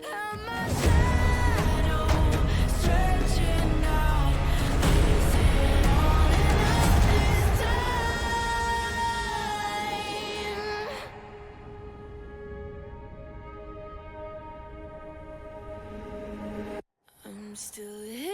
I'm still here.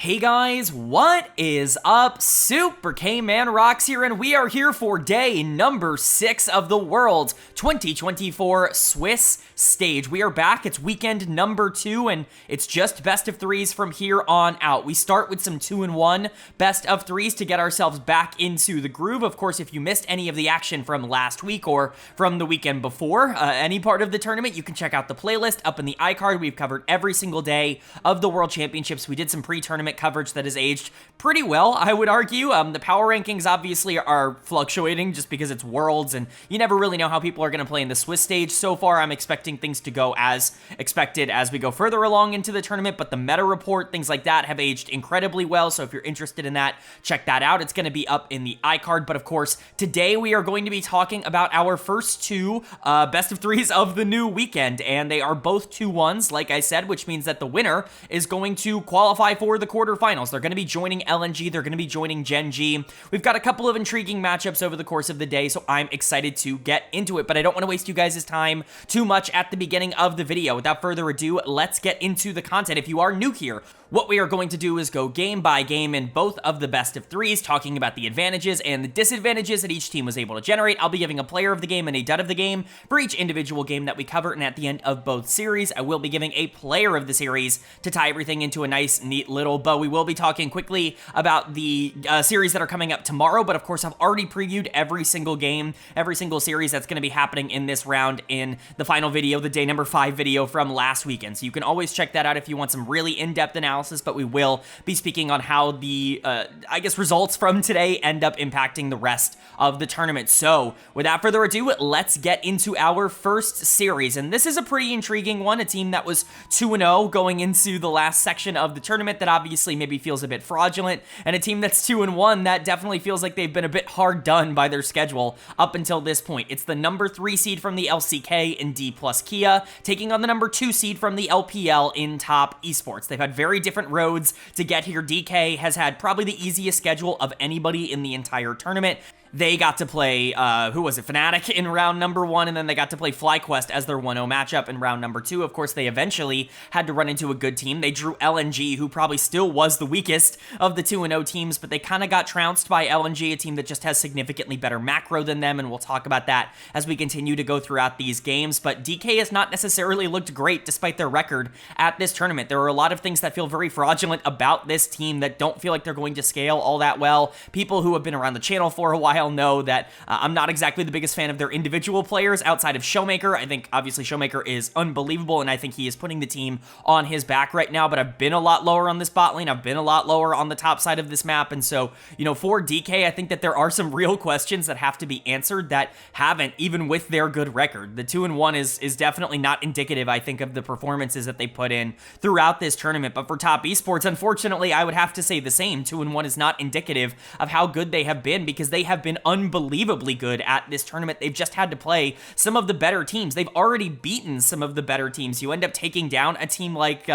Hey guys, what is up? Super K-Man Rocks here, and we are here for day number 6 of the World 2024 Swiss stage. We are back, it's weekend number 2, and it's just best of 3s from here on out. We start with some 2-1 best of 3s to get ourselves back into the groove. Of course, if you missed any of the action from last week or from the weekend before, any part of the tournament, you can check out the playlist up in the iCard. We've covered every single day of the World Championships. We did some pre-tournament coverage that has aged pretty well, I would argue. The power rankings obviously are fluctuating just because it's Worlds, and you never really know how people are going to play in the Swiss stage. So far, I'm expecting things to go as expected as we go further along into the tournament, but the meta report, things like that, have aged incredibly well, so if you're interested in that, check that out. It's going to be up in the iCard, but of course, today we are going to be talking about our first 2 best of 3s of the new weekend, and they are both 2-1s, like I said, which means that the winner is going to qualify for the quarterfinals. They're going to be joining LNG, they're going to be joining Gen G. We've got a couple of intriguing matchups over the course of the day, so I'm excited to get into it, but I don't want to waste you guys' time too much at the beginning of the video. Without further ado, let's get into the content. If you are new here, what we are going to do is go game by game in both of the best of 3s, talking about the advantages and the disadvantages that each team was able to generate. I'll be giving a player of the game and a dud of the game for each individual game that we cover, and at the end of both series, I will be giving a player of the series to tie everything into a nice, neat little bow. We will be talking quickly about the series that are coming up tomorrow, but of course, I've already previewed every single game, every single series that's going to be happening in this round in the final video, the day number 5 video from last weekend. So you can always check that out if you want some really in-depth analysis, but we will be speaking on how the, I guess, results from today end up impacting the rest of the tournament. So without further ado, let's get into our first series, and this is a pretty intriguing one, a team that was 2-0 going into the last section of the tournament that obviously maybe feels a bit fraudulent, and a team that's 2-1 that definitely feels like they've been a bit hard done by their schedule up until this point. It's the number 3 seed from the LCK in Dplus KIA, taking on the number 2 seed from the LPL in Top Esports. They've had very different roads to get here. DK has had probably the easiest schedule of anybody in the entire tournament. They got to play, who was it, Fnatic in round number 1, and then they got to play FlyQuest as their 1-0 matchup in round number 2. Of course, they eventually had to run into a good team. They drew LNG, who probably still was the weakest of the 2-0 teams, but they kind of got trounced by LNG, a team that just has significantly better macro than them, and we'll talk about that as we continue to go throughout these games. But DK has not necessarily looked great despite their record at this tournament. There are a lot of things that feel very fraudulent about this team that don't feel like they're going to scale all that well. People who have been around the channel for a while know that I'm not exactly the biggest fan of their individual players outside of Showmaker. I think obviously Showmaker is unbelievable, and I think he is putting the team on his back right now, but I've been a lot lower on this bot lane. I've been a lot lower on the top side of this map, and so, you know, for DK, I think that there are some real questions that have to be answered that haven't, even with their good record. The 2-1 is definitely not indicative, I think, of the performances that they put in throughout this tournament, but for Top Esports, unfortunately, I would have to say the same. 2-1 is not indicative of how good they have been, because they have been unbelievably good at this tournament. They've just had to play some of the better teams. They've already beaten some of the better teams. You end up taking down a team like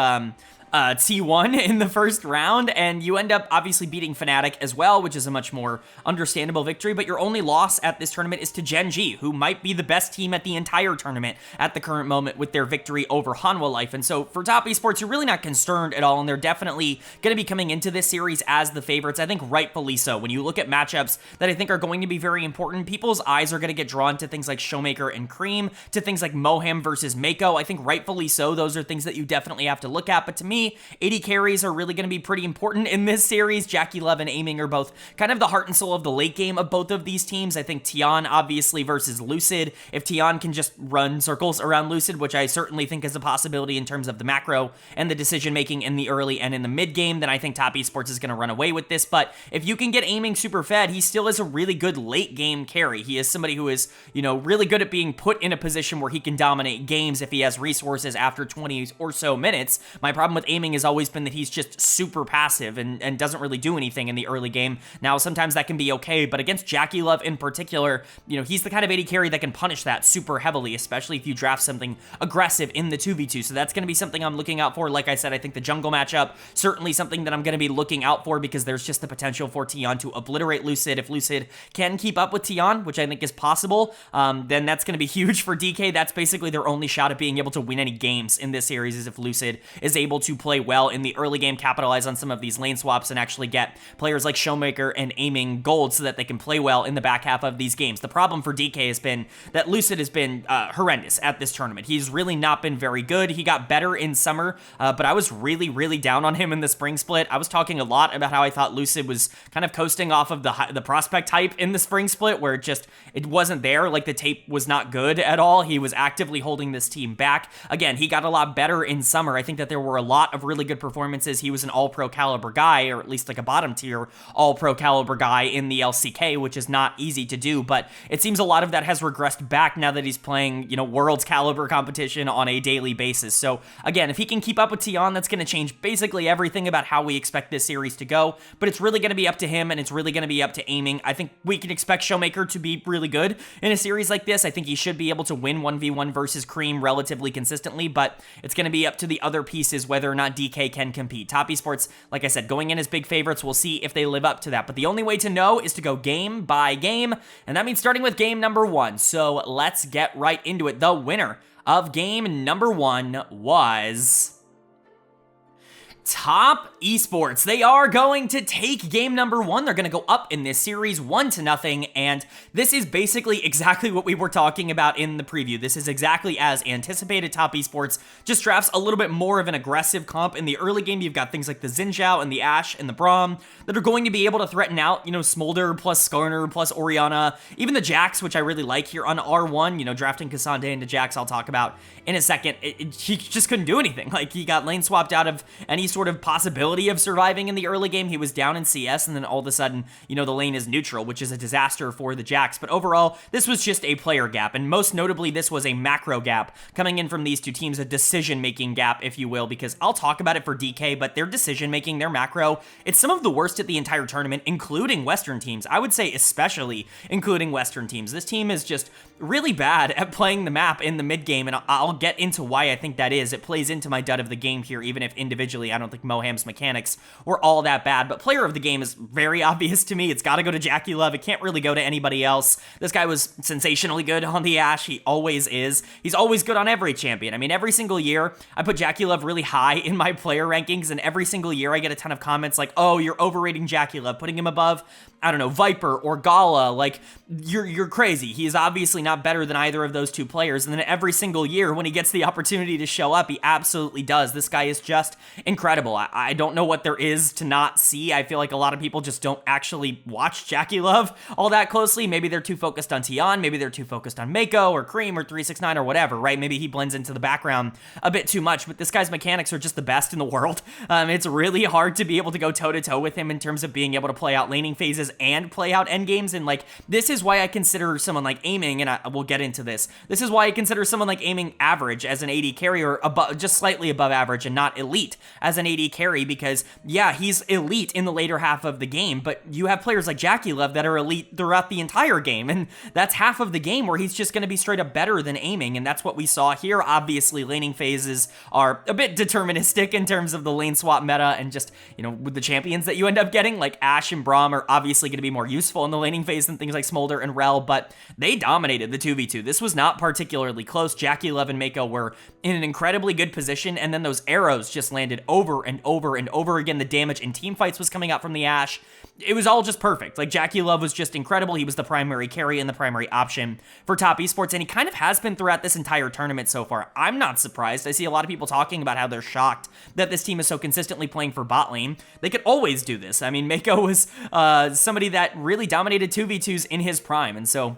T1 in the first round, and you end up obviously beating Fnatic as well, which is a much more understandable victory, but your only loss at this tournament is to Gen G, who might be the best team at the entire tournament at the current moment with their victory over Hanwha Life. And so for Top Esports, you're really not concerned at all, and they're definitely going to be coming into this series as the favorites. I think rightfully so. When you look at matchups that I think are going to be very important, people's eyes are going to get drawn to things like Showmaker and Cream, to things like Moham versus Mako. I think rightfully so. Those are things that you definitely have to look at, but to me, me, AD carries are really going to be pretty important in this series. Jackie Love and Aiming are both kind of the heart and soul of the late game of both of these teams. I think Tian, obviously, versus Lucid. If Tian can just run circles around Lucid, which I certainly think is a possibility in terms of the macro and the decision-making in the early and in the mid game, then I think Top Esports is going to run away with this. But if you can get Aiming super fed, he still is a really good late game carry. He is somebody who is, really good at being put in a position where he can dominate games if he has resources after 20 or so minutes. My problem with Aiming has always been that he's just super passive and doesn't really do anything in the early game. Now, sometimes that can be okay, but against Jackie Love in particular, he's the kind of AD carry that can punish that super heavily, especially if you draft something aggressive in the 2v2. So that's going to be something I'm looking out for. Like I said, I think the jungle matchup, certainly something that I'm going to be looking out for because there's just the potential for Tian to obliterate Lucid. If Lucid can keep up with Tian, which I think is possible, then that's going to be huge for DK. That's basically their only shot at being able to win any games in this series, is if Lucid is able to play well in the early game, capitalize on some of these lane swaps, and actually get players like Showmaker and Aiming gold so that they can play well in the back half of these games. The problem for DK has been that Lucid has been horrendous at this tournament. He's really not been very good. He got better in summer, but I was really, really down on him in the spring split. I was talking a lot about how I thought Lucid was kind of coasting off of the prospect hype in the spring split, where it wasn't there. Like, the tape was not good at all. He was actively holding this team back. Again, he got a lot better in summer. I think that there were a lot of really good performances. He was an all-pro caliber guy, or at least like a bottom tier all-pro caliber guy in the LCK, which is not easy to do, but it seems a lot of that has regressed back now that he's playing, world's caliber competition on a daily basis. So again, if he can keep up with Tian, that's going to change basically everything about how we expect this series to go, but it's really going to be up to him, and it's really going to be up to Aiming. I think we can expect Showmaker to be really good in a series like this. I think he should be able to win 1v1 versus Cream relatively consistently, but it's going to be up to the other pieces whether or not DK can compete. Top Esports, like I said, going in as big favorites. We'll see if they live up to that, but the only way to know is to go game by game, and that means starting with game number 1. So let's get right into it. The winner of game number 1 was Top Esports. They are going to take game number 1. They're going to go up in this series 1-0, and this is basically exactly what we were talking about in the preview. This is exactly as anticipated. Top Esports just drafts a little bit more of an aggressive comp. In the early game, you've got things like the Xin Zhao and the Ashe and the Braum that are going to be able to threaten out, Smolder plus Skarner plus Orianna, even the Jax, which I really like here on R1, drafting Cassandre into Jax, I'll talk about in a second. He just couldn't do anything. Like, he got lane swapped out of any sort of possibility of surviving in the early game. He was down in CS, and then all of a sudden, the lane is neutral, which is a disaster for the Jax. But overall, this was just a player gap, and most notably, this was a macro gap coming in from these two teams, a decision-making gap, if you will, because I'll talk about it for DK, but their decision-making, their macro, it's some of the worst at the entire tournament, including Western teams. I would say especially including Western teams. This team is just really bad at playing the map in the mid game, and I'll get into why I think that is. It plays into my dud of the game here, even if individually I don't think Moham's mechanics were all that bad, but player of the game is very obvious to me. It's got to go to Jackie Love. It can't really go to anybody else. This guy was sensationally good on the Ashe. He always is. He's always good on every champion. I mean, every single year, I put Jackie Love really high in my player rankings, and every single year I get a ton of comments like, oh, you're overrating Jackie Love, putting him above, I don't know, Viper or Gala. Like, you're crazy. He is obviously not better than either of those two players, and then every single year when he gets the opportunity to show up, he absolutely does. This guy is just incredible. I don't know what there is to not see. I feel like a lot of people just don't actually watch Jackie Love all that closely. Maybe they're too focused on Tian, maybe they're too focused on Mako or Cream or 369 or whatever, right? Maybe he blends into the background a bit too much, but this guy's mechanics are just the best in the world. It's really hard to be able to go toe-to-toe with him in terms of being able to play out laning phases and play out endgames, and like, this is why I consider someone like Aiming, and we'll get into this is why I consider someone like Aiming average as an AD carry, or just slightly above average and not elite as an AD carry, because yeah, he's elite in the later half of the game, but you have players like Jackie Love that are elite throughout the entire game, and that's half of the game where he's just going to be straight up better than Aiming, and that's what we saw here. Obviously, laning phases are a bit deterministic in terms of the lane swap meta, and just, with the champions that you end up getting, like Ashe and Braum are obviously going to be more useful in the laning phase than things like Smolder and Rel, but they dominated the 2v2. This was not particularly close. Jackie Love and Mako were in an incredibly good position, and then those arrows just landed over over and over and over again. The damage in team fights was coming out from the Ashe. It was all just perfect. Like, Jackie Love was just incredible. He was the primary carry and the primary option for top esports, and he kind of has been throughout this entire tournament so far. I'm not surprised. I see a lot of people talking about how they're shocked that this team is so consistently playing for bot lane. They could always do this. I mean, Mako was somebody that really dominated 2v2s in his prime, and so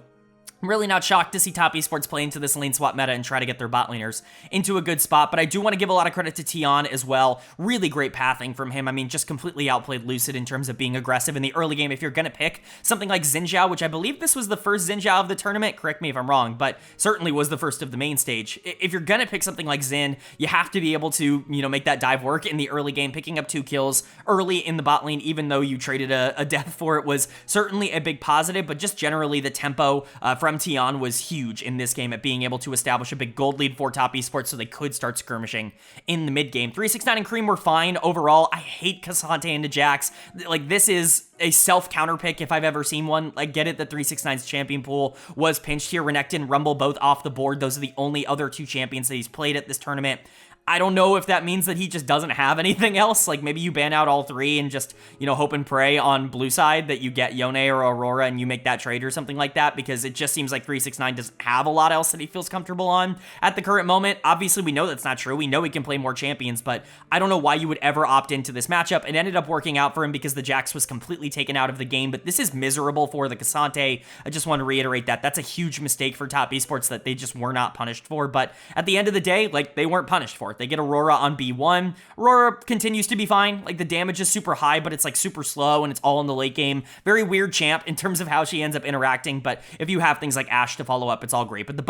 I'm really not shocked to see top esports play into this lane swap meta and try to get their bot laners into a good spot, but I do want to give a lot of credit to Tion as well. Really great pathing from him. I mean, just completely outplayed Lucid in terms of being aggressive in the early game. If you're going to pick something like Xin Zhao, which I believe this was the first Xin Zhao of the tournament, correct me if I'm wrong, but certainly was the first of the main stage. If you're going to pick something like Xin, you have to be able to, make that dive work in the early game. Picking up 2 kills early in the bot lane, even though you traded a death for it, was certainly a big positive, but just generally the tempo from Tion was huge in this game at being able to establish a big gold lead for top esports so they could start skirmishing in the mid game. 369 and Cream were fine overall. I hate K'Sante into Jax. Like, this is a self-counter pick if I've ever seen one. I get it that 369's champion pool was pinched here. Renekton, Rumble both off the board. Those are the only other 2 champions that he's played at this tournament. I don't know if that means that he just doesn't have anything else. Like, maybe you ban out all 3 and just, hope and pray on blue side that you get Yone or Aurora and you make that trade or something like that, because it just seems like 369 doesn't have a lot else that he feels comfortable on at the current moment. Obviously, we know that's not true. We know he can play more champions, but I don't know why you would ever opt into this matchup. It ended up working out for him because the Jax was completely taken out of the game, but this is miserable for the K'Sante. I just want to reiterate that. That's a huge mistake for top esports that they just were not punished for, but at the end of the day, like, they weren't punished for it. They get Aurora on B1. Aurora continues to be fine. Like, the damage is super high, but it's like super slow and it's all in the late game. Very weird champ in terms of how she ends up interacting, but if you have things like Ashe to follow up, it's all great. But the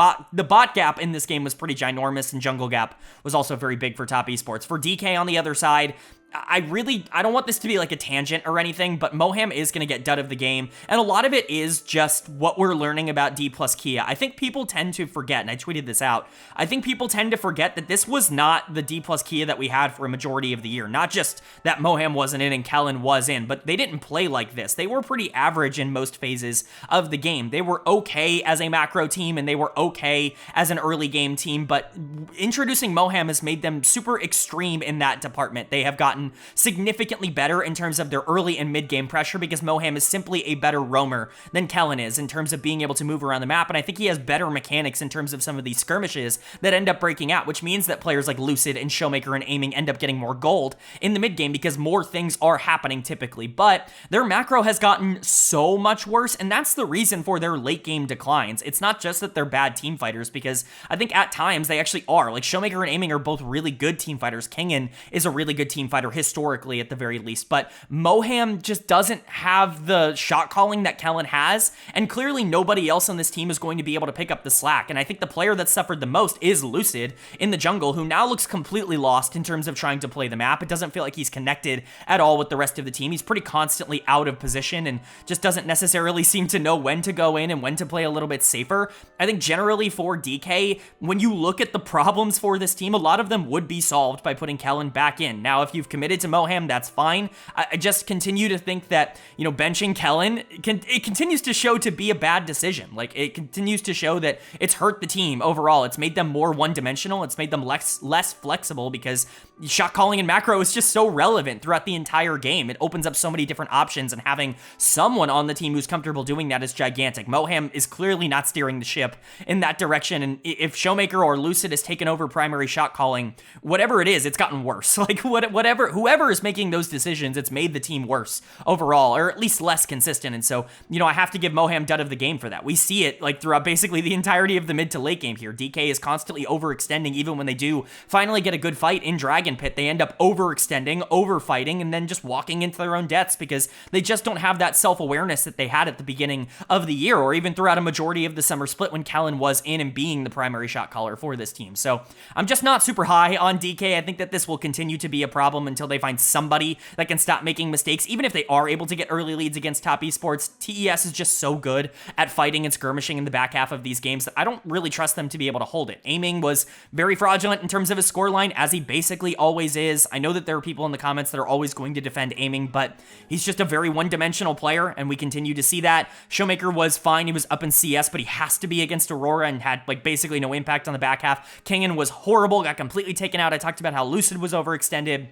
bot gap in this game was pretty ginormous, and jungle gap was also very big for top esports. For DK on the other side, I don't want this to be like a tangent or anything, but Moham is going to get dud of the game, and a lot of it is just what we're learning about Dplus KIA. I think people tend to forget, and I tweeted this out, I think people tend to forget that this was not the Dplus KIA that we had for a majority of the year. Not just that Moham wasn't in and Kellen was in, but they didn't play like this. They were pretty average in most phases of the game. They were okay as a macro team, and they were okay as an early game team, but introducing Moham has made them super extreme in that department. They have gotten significantly better in terms of their early and mid game pressure, because Moham is simply a better roamer than Kellen is in terms of being able to move around the map, and I think he has better mechanics in terms of some of these skirmishes that end up breaking out, which means that players like Lucid and Showmaker and Aiming end up getting more gold in the mid game because more things are happening typically, but their macro has gotten so much worse, and that's the reason for their late game declines. It's not just that they're bad team fighters, because I think at times they actually are. Like, Showmaker and Aiming are both really good team fighters. Kingen is a really good team fighter historically at the very least, but Moham just doesn't have the shot calling that Kellen has, and clearly nobody else on this team is going to be able to pick up the slack, and I think the player that suffered the most is Lucid in the jungle, who now looks completely lost in terms of trying to play the map. It doesn't feel like he's connected at all with the rest of the team. He's pretty constantly out of position and just doesn't necessarily seem to know when to go in and when to play a little bit safer. I think generally for DK, when you look at the problems for this team, a lot of them would be solved by putting Kellen back in. Now, if you've committed to Moham, that's fine. I just continue to think that, benching Kellen, it continues to show to be a bad decision. Like, it continues to show that it's hurt the team overall. It's made them more one-dimensional. It's made them less flexible, because shot calling and macro is just so relevant throughout the entire game. It opens up so many different options, and having someone on the team who's comfortable doing that is gigantic. Moham is clearly not steering the ship in that direction, and if Showmaker or Lucid has taken over primary shot calling, whatever it is, it's gotten worse. Like, whoever is making those decisions, it's made the team worse overall, or at least less consistent, and so, I have to give Moham dud of the game for that. We see it, like, throughout basically the entirety of the mid to late game here. DK is constantly overextending. Even when they do finally get a good fight in Dragon Pit, they end up overextending, overfighting, and then just walking into their own deaths, because they just don't have that self-awareness that they had at the beginning of the year, or even throughout a majority of the summer split when Kellen was in and being the primary shot caller for this team. So I'm just not super high on DK. I think that this will continue to be a problem until they find somebody that can stop making mistakes. Even if they are able to get early leads against top esports, TES is just so good at fighting and skirmishing in the back half of these games that I don't really trust them to be able to hold it. Aiming was very fraudulent in terms of his scoreline, as he basically always is. I know that there are people in the comments that are always going to defend Aiming, but he's just a very one-dimensional player, and we continue to see that. Showmaker was fine. He was up in CS, but he has to be against Aurora and had, like, basically no impact on the back half. Kingen was horrible, got completely taken out. I talked about how Lucid was overextended.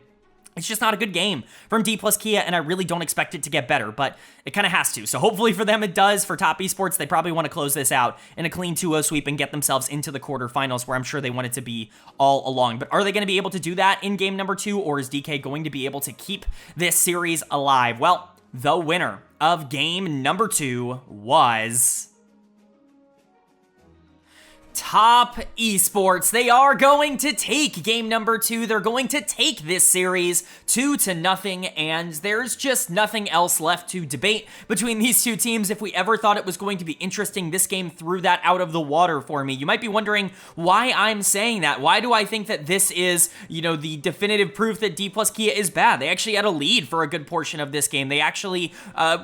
It's just not a good game from Dplus KIA, and I really don't expect it to get better, but it kind of has to. So hopefully for them it does. For Top Esports, they probably want to close this out in a clean 2-0 sweep and get themselves into the quarterfinals, where I'm sure they want it to be all along. But are they going to be able to do that in game number 2, or is DK going to be able to keep this series alive? Well, the winner of game number 2 was Top Esports. They are going to take game number 2. They're going to take this series 2-0, and there's just nothing else left to debate between these two teams. If we ever thought it was going to be interesting, this game threw that out of the water for me. You might be wondering why I'm saying that. Why do I think that this is, the definitive proof that Dplus KIA is bad? They actually had a lead for a good portion of this game. They actually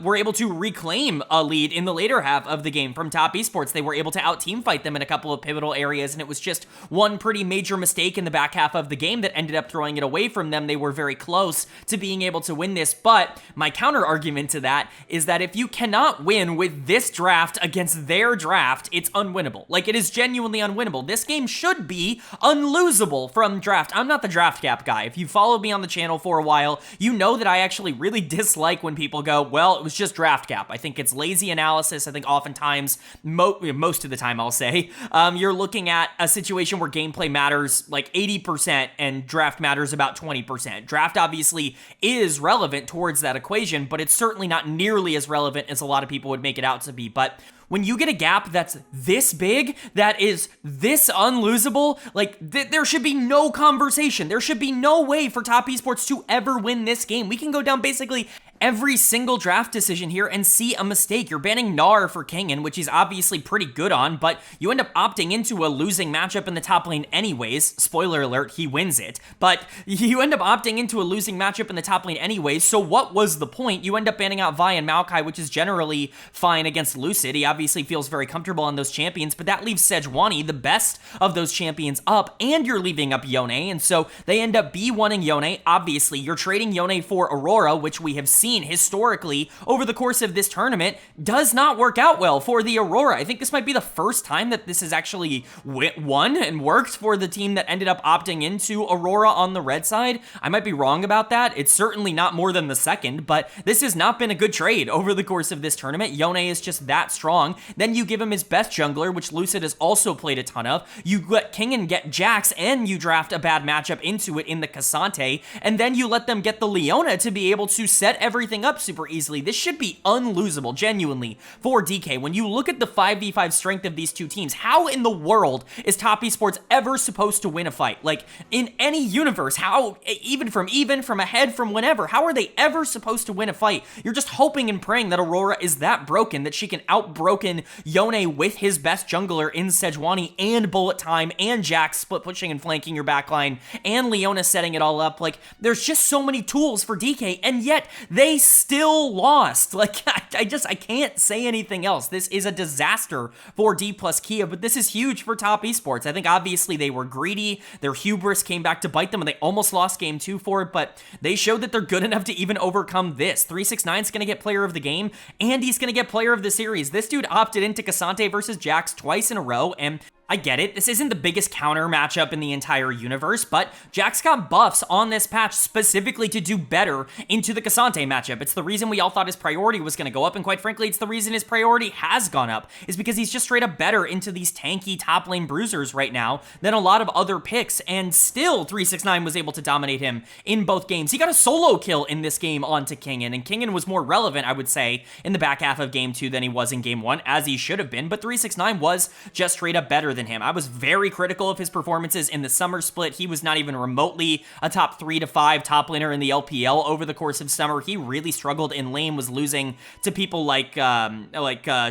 were able to reclaim a lead in the later half of the game from Top Esports. They were able to out-team fight them in a couple of pivotal areas, and it was just one pretty major mistake in the back half of the game that ended up throwing it away from them. They were very close to being able to win this, but my counter argument to that is that if you cannot win with this draft against their draft, it's unwinnable. Like, it is genuinely unwinnable. This game should be unlosable from draft. I'm not the draft cap guy. If you followed me on the channel for a while, you know that I actually really dislike when people go, well, it was just draft cap. I think it's lazy analysis. I think oftentimes, most of the time I'll say, you're looking at a situation where gameplay matters like 80% and draft matters about 20%. Draft obviously is relevant towards that equation, but it's certainly not nearly as relevant as a lot of people would make it out to be. But when you get a gap that's this big, that is this unlosable, like, there should be no conversation. There should be no way for Top Esports to ever win this game. We can go down basically every single draft decision here and see a mistake. You're banning Gnar for Kingen, which he's obviously pretty good on, but you end up opting into a losing matchup in the top lane anyways. Spoiler alert, he wins it. But you end up opting into a losing matchup in the top lane anyways, so what was the point? You end up banning out Vi and Maokai, which is generally fine against Lucid. He obviously feels very comfortable on those champions, but that leaves Sejuani, the best of those champions, up, and you're leaving up Yone, and so they end up B1ing Yone. Obviously, you're trading Yone for Aurora, which we have seen historically over the course of this tournament does not work out well for the Aurora. I think this might be the first time that this has actually won and worked for the team that ended up opting into Aurora on the red side. I might be wrong about that. It's certainly not more than the second, but this has not been a good trade over the course of this tournament. Yone is just that strong. Then you give him his best jungler, which Lucid has also played a ton of. You let Kingen get Jax, and you draft a bad matchup into it in the Cassante, and then you let them get the Leona to be able to set everything up super easily. This should be unlosable, genuinely, for DK. When you look at the 5v5 strength of these two teams, how in the world is Top Esports ever supposed to win a fight? Like, in any universe, how, even from ahead, from whenever, how are they ever supposed to win a fight? You're just hoping and praying that Aurora is that broken, that she can out-broken Yone with his best jungler in Sejuani, and Bullet Time, and Jax split pushing and flanking your backline, and Leona setting it all up. Like, there's just so many tools for DK, and yet they still lost. Like, I can't say anything else. This is a disaster for Dplus KIA, but this is huge for Top Esports. I think obviously they were greedy. Their hubris came back to bite them, and they almost lost game 2 for it, but they showed that they're good enough to even overcome this. 369 is going to get player of the game, and he's going to get player of the series. This dude opted into Cassante versus Jax twice in a row, and I get it, this isn't the biggest counter matchup in the entire universe, but Jax got buffs on this patch specifically to do better into the Cassante matchup. It's the reason we all thought his priority was going to go up, and quite frankly, it's the reason his priority has gone up, is because he's just straight up better into these tanky top lane bruisers right now than a lot of other picks, and still 369 was able to dominate him in both games. He got a solo kill in this game onto Kingen, and Kingen was more relevant, I would say, in the back half of game 2 than he was in game 1, as he should have been, but 369 was just straight up better than him. I was very critical of his performances in the summer split. He was not even remotely a top 3 to 5 top laner in the LPL over the course of summer. He really struggled in lane, was losing to people like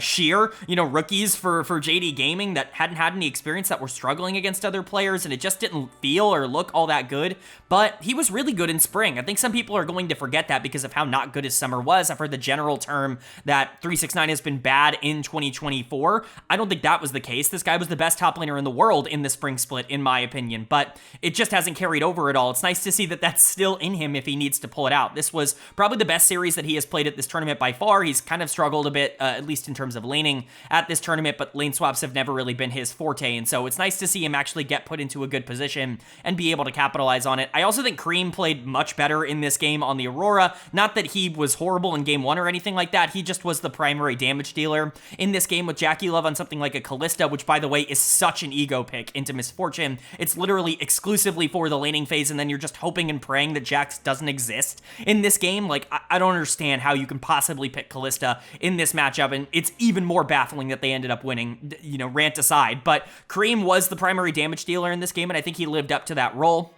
Sheer, rookies for JD Gaming that hadn't had any experience, that were struggling against other players, and it just didn't feel or look all that good. But he was really good in spring. I think some people are going to forget that because of how not good his summer was. I've heard the general term that 369 has been bad in 2024. I don't think that was the case. This guy was the best top laner in the world in the spring split, in my opinion, but it just hasn't carried over at all. It's nice to see that that's still in him if he needs to pull it out. This was probably the best series that he has played at this tournament by far. He's kind of struggled a bit, at least in terms of laning at this tournament, but lane swaps have never really been his forte, and so it's nice to see him actually get put into a good position and be able to capitalize on it. I also think Cream played much better in this game on the Aurora. Not that he was horrible in game 1 or anything like that, he just was the primary damage dealer in this game with Jackie Love on something like a Callista, which by the way is such an ego pick into Misfortune. It's literally exclusively for the laning phase, and then you're just hoping and praying that Jax doesn't exist in this game. Like, I don't understand how you can possibly pick Callista in this matchup, and it's even more baffling that they ended up winning, you know, rant aside. But Cream was the primary damage dealer in this game, and I think he lived up to that role.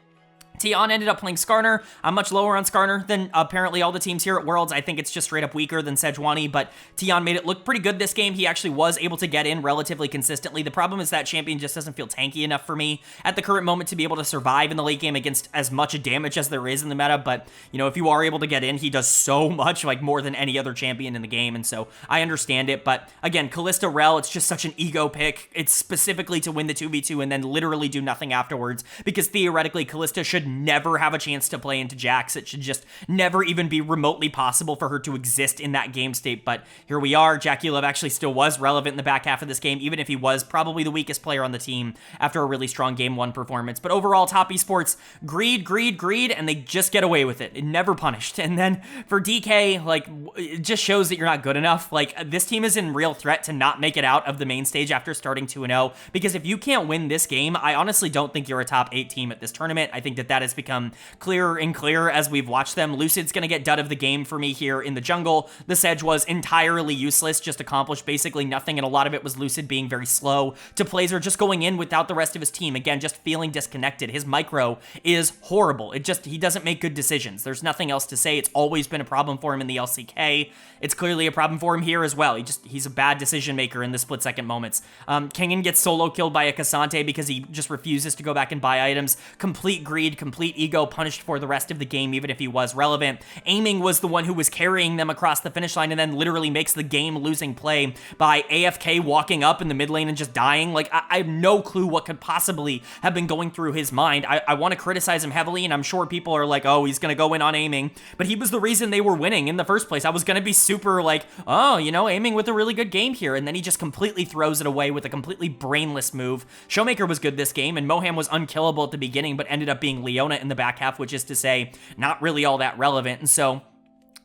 Tion ended up playing Skarner. I'm much lower on Skarner than apparently all the teams here at Worlds. I think it's just straight up weaker than Sejuani, but Tion made it look pretty good this game. He actually was able to get in relatively consistently. The problem is that champion just doesn't feel tanky enough for me at the current moment to be able to survive in the late game against as much damage as there is in the meta, but, you know, if you are able to get in, he does so much, like more than any other champion in the game, and so I understand it, but again, Callista Rel, it's just such an ego pick. It's specifically to win the 2v2 and then literally do nothing afterwards, because theoretically, Callista should never have a chance to play into Jax. It should just never even be remotely possible for her to exist in that game state, but here we are. Jackie Love actually still was relevant in the back half of this game, even if he was probably the weakest player on the team after a really strong game 1 performance. But overall, Top Esports, greed, and they just get away with it. It never punished. And then for DK, like, it just shows that you're not good enough. Like, this team is in real threat to not make it out of the main stage after starting 2-0, because if you can't win this game, I honestly don't think you're a top 8 team at this tournament. I think that has become clearer and clearer as we've watched them. Lucid's going to get dud of the game for me here in the jungle. The Sedge was entirely useless, just accomplished basically nothing, and a lot of it was Lucid being very slow to plays or just going in without the rest of his team. Again, just feeling disconnected. His micro is horrible. He doesn't make good decisions. There's nothing else to say. It's always been a problem for him in the LCK. It's clearly a problem for him here as well. He's a bad decision maker in the split-second moments. Kengan gets solo killed by a Cassante because he just refuses to go back and buy items. Complete greed, complete ego, punished for the rest of the game, even if he was relevant. Aiming was the one who was carrying them across the finish line and then literally makes the game-losing play by AFK walking up in the mid lane and just dying. Like, I have no clue what could possibly have been going through his mind. I want to criticize him heavily, and I'm sure people are like, oh, he's going to go in on Aiming, but he was the reason they were winning in the first place. I was going to be super like, oh, you know, Aiming with a really good game here, and then he just completely throws it away with a completely brainless move. Showmaker was good this game, and Moham was unkillable at the beginning, but ended up being Leona in the back half, which is to say, not really all that relevant. And so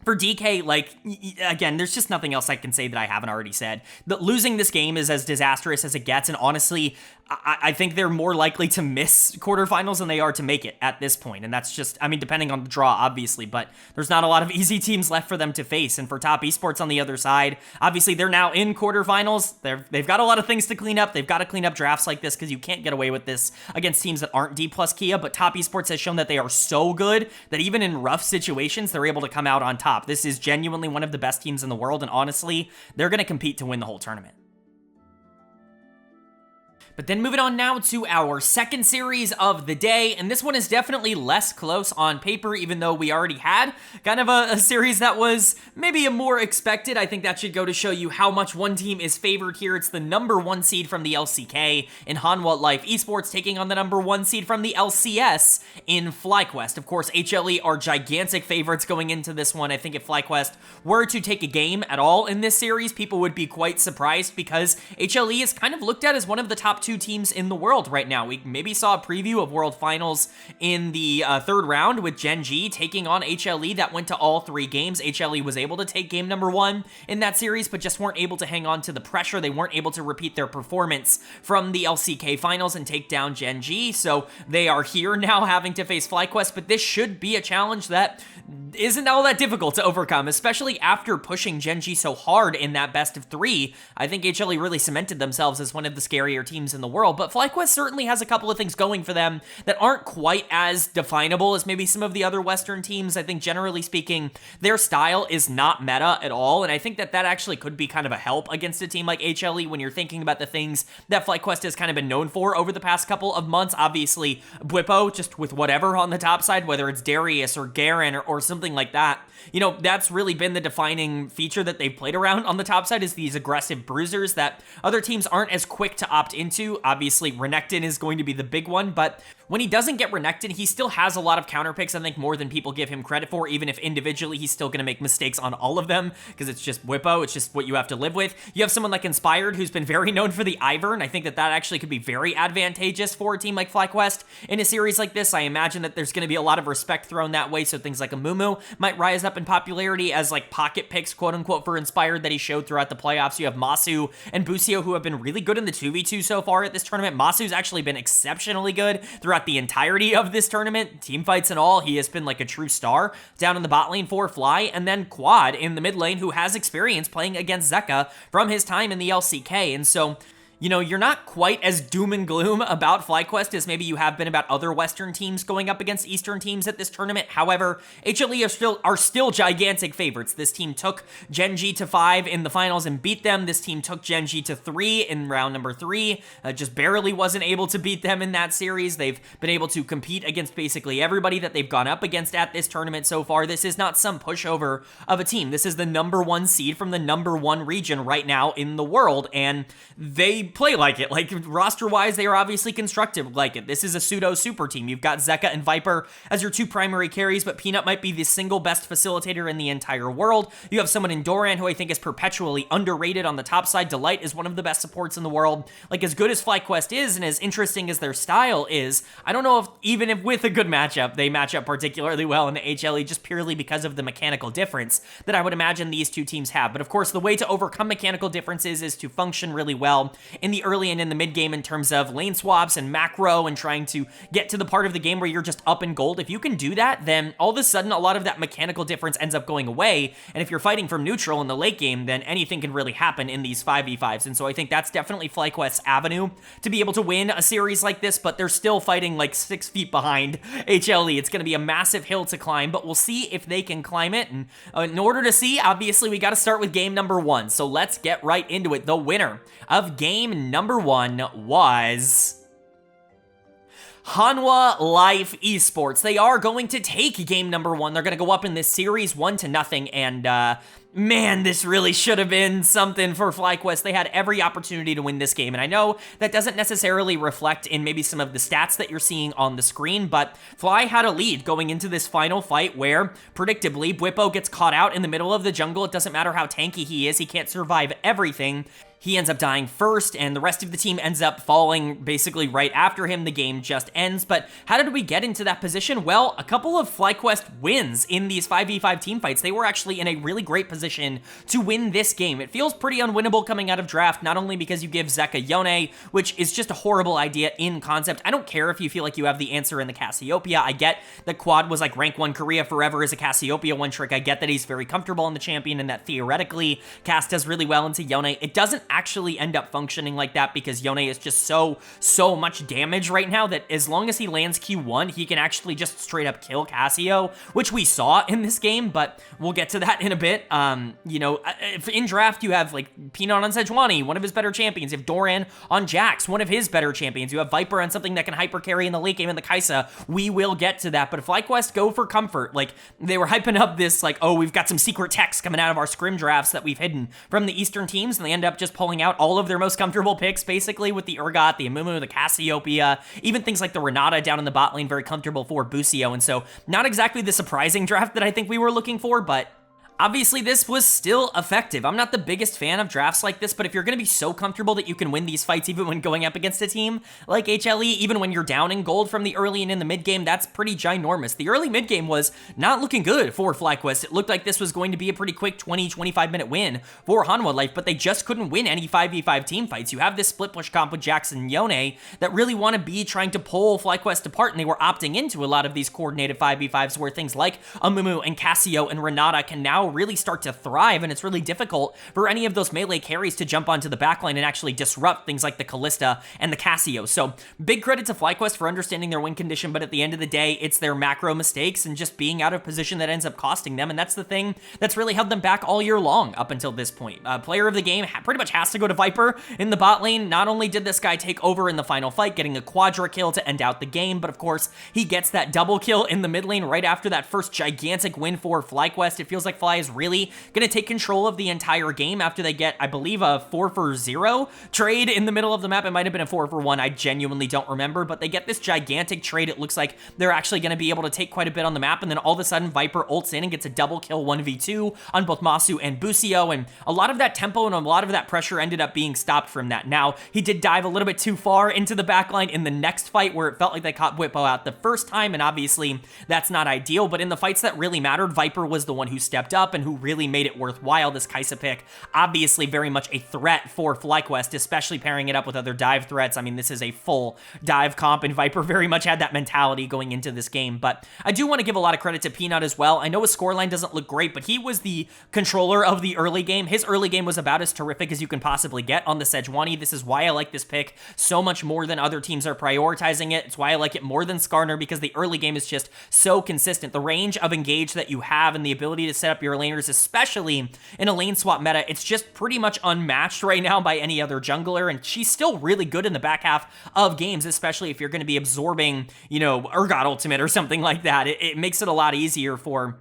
for DK, like, again, there's just nothing else I can say that I haven't already said. Losing this game is as disastrous as it gets, and honestly, I think they're more likely to miss quarterfinals than they are to make it at this point, and that's just, I mean, depending on the draw, obviously, but there's not a lot of easy teams left for them to face, and for Top Esports on the other side, obviously, they're now in quarterfinals. They've got a lot of things to clean up. They've got to clean up drafts like this, because you can't get away with this against teams that aren't Dplus KIA, but Top Esports has shown that they are so good that even in rough situations, they're able to come out on top. This is genuinely one of the best teams in the world, and honestly, they're going to compete to win the whole tournament. But then moving on now to our second series of the day, and this one is definitely less close on paper, even though we already had kind of a series that was maybe a more expected. I think that should go to show you how much one team is favored here. It's the number 1 seed from the LCK in Hanwha Life Esports taking on the number 1 seed from the LCS in FlyQuest. Of course, HLE are gigantic favorites going into this one. I think if FlyQuest were to take a game at all in this series, people would be quite surprised, because HLE is kind of looked at as one of the top 2 teams in the world right now. We maybe saw a preview of World Finals in the third round with Gen G taking on HLE. That went to all 3 games. HLE was able to take game number 1 in that series, but just weren't able to hang on to the pressure. They weren't able to repeat their performance from the LCK finals and take down Gen G, so they are here now having to face FlyQuest, but this should be a challenge that isn't all that difficult to overcome, especially after pushing Gen G so hard in that best of 3. I think HLE really cemented themselves as one of the scarier teams in the world, but FlyQuest certainly has a couple of things going for them that aren't quite as definable as maybe some of the other Western teams. I think generally speaking, their style is not meta at all, and I think that actually could be kind of a help against a team like HLE when you're thinking about the things that FlyQuest has kind of been known for over the past couple of months. Obviously, Bwipo, just with whatever on the top side, whether it's Darius or Garen or something like that, you know, that's really been the defining feature that they've played around on the top side, is these aggressive bruisers that other teams aren't as quick to opt into. to. Obviously, Renekton is going to be the big one, but when he doesn't get Renekton, he still has a lot of counter picks, I think, more than people give him credit for, even if individually he's still going to make mistakes on all of them, because it's just Whippo, it's just what you have to live with. You have someone like Inspired, who's been very known for the Ivern, and I think that actually could be very advantageous for a team like FlyQuest in a series like this. I imagine that there's going to be a lot of respect thrown that way, so things like a Mumu might rise up in popularity as like pocket picks, quote-unquote, for Inspired that he showed throughout the playoffs. You have Masu and Busio, who have been really good in the 2v2 so far at this tournament. Masu's actually been exceptionally good throughout the entirety of this tournament, team fights and all. He has been like a true star down in the bot lane for Fly, and then Quad in the mid lane, who has experience playing against Zeka from his time in the LCK. And so, you know, you're not quite as doom and gloom about FlyQuest as maybe you have been about other Western teams going up against Eastern teams at this tournament. However, HLE are still gigantic favorites. This team took Gen.G to 5 in the finals and beat them. This team took Gen.G to 3 in round number 3. Just barely wasn't able to beat them in that series. They've been able to compete against basically everybody that they've gone up against at this tournament so far. This is not some pushover of a team. This is the #1 seed from the #1 region right now in the world, and they play like it. Like, roster-wise, they are obviously constructed like it. This is a pseudo-super team. You've got Zeka and Viper as your 2 primary carries, but Peanut might be the single best facilitator in the entire world. You have someone in Doran who I think is perpetually underrated on the top side. Delight is one of the best supports in the world. Like, as good as FlyQuest is and as interesting as their style is, I don't know if, even if with a good matchup, they match up particularly well in the HLE, just purely because of the mechanical difference that I would imagine these two teams have. But of course, the way to overcome mechanical differences is to function really well in the early and in the mid game in terms of lane swaps and macro and trying to get to the part of the game where you're just up in gold. If you can do that, then all of a sudden a lot of that mechanical difference ends up going away. And if you're fighting from neutral in the late game, then anything can really happen in these 5v5s. And so I think that's definitely FlyQuest's avenue to be able to win a series like this, but they're still fighting like 6 feet behind HLE. It's going to be a massive hill to climb, but we'll see if they can climb it. And in order to see, obviously, we got to start with game number 1. So let's get right into it. The winner of game number 1 was Hanwha Life Esports. They are going to take game number 1. They're going to go up in this series 1-0, and man, this really should have been something for FlyQuest. They had every opportunity to win this game, and I know that doesn't necessarily reflect in maybe some of the stats that you're seeing on the screen, but Fly had a lead going into this final fight where, predictably, Bwipo gets caught out in the middle of the jungle. It doesn't matter how tanky he is, he can't survive everything. He ends up dying first, and the rest of the team ends up falling basically right after him. The game just ends. But how did we get into that position? Well, a couple of FlyQuest wins in these 5v5 team fights. They were actually in a really great position to win this game. It feels pretty unwinnable coming out of draft, not only because you give Zeka Yone, which is just a horrible idea in concept. I don't care if you feel like you have the answer in the Cassiopeia. I get that Quad was like rank 1 Korea forever as a Cassiopeia one trick. I get that he's very comfortable in the champion and that theoretically Cass does really well into Yone. It doesn't actually end up functioning like that because Yone is just so much damage right now that as long as he lands Q1, he can actually just straight up kill Cassio, which we saw in this game, but we'll get to that in a bit. You know, if in draft you have like Peanut on Sejuani, one of his better champions. You have Doran on Jax, one of his better champions. You have Viper on something that can hyper carry in the late game in the Kaisa. We will get to that, but if FlyQuest go for comfort, like they were hyping up this like, oh, we've got some secret techs coming out of our scrim drafts that we've hidden from the Eastern teams, and they end up just pulling out all of their most comfortable picks, basically, with the Urgot, the Amumu, the Cassiopeia, even things like the Renata down in the bot lane, very comfortable for Busio, and so not exactly the surprising draft that I think we were looking for, but obviously, this was still effective. I'm not the biggest fan of drafts like this, but if you're going to be so comfortable that you can win these fights even when going up against a team like HLE, even when you're down in gold from the early and in the mid game, that's pretty ginormous. The early mid game was not looking good for FlyQuest. It looked like this was going to be a pretty quick 20-25 minute win for Hanwha Life, but they just couldn't win any 5v5 team fights. You have this split push comp with Jackson and Yone that really want to be trying to pull FlyQuest apart, and they were opting into a lot of these coordinated 5v5s where things like Amumu and Cassio and Renata can now really start to thrive, and it's really difficult for any of those melee carries to jump onto the backline and actually disrupt things like the Callista and the Cassio. So big credit to FlyQuest for understanding their win condition, but at the end of the day, it's their macro mistakes and just being out of position that ends up costing them, and that's the thing that's really held them back all year long up until this point. Player of the game pretty much has to go to Viper in the bot lane. Not only did this guy take over in the final fight, getting a quadra kill to end out the game, but of course, he gets that double kill in the mid lane right after that first gigantic win for FlyQuest. It feels like Fly Fly is really going to take control of the entire game after they get, I believe, a 4-for-0 trade in the middle of the map. It might have been a 4-for-1. I genuinely don't remember, but they get this gigantic trade. It looks like they're actually going to be able to take quite a bit on the map, and then all of a sudden Viper ults in and gets a double kill 1v2 on both Masu and Busio, and a lot of that tempo and a lot of that pressure ended up being stopped from that. Now, he did dive a little bit too far into the backline in the next fight where it felt like they caught Bwipo out the first time, and obviously that's not ideal, but in the fights that really mattered, Viper was the one who stepped up and who really made it worthwhile. This Kai'Sa pick, obviously very much a threat for FlyQuest, especially pairing it up with other dive threats. I mean, this is a full dive comp, and Viper very much had that mentality going into this game, but I do want to give a lot of credit to Peanut as well. I know his scoreline doesn't look great, but he was the controller of the early game. His early game was about as terrific as you can possibly get on the Sejuani. This is why I like this pick so much more than other teams are prioritizing it. It's why I like it more than Skarner, because the early game is just so consistent. The range of engage that you have and the ability to set up your laners, especially in a lane swap meta, it's just pretty much unmatched right now by any other jungler, and she's still really good in the back half of games, especially if you're going to be absorbing, you know, Urgot ultimate or something like that. It makes it a lot easier for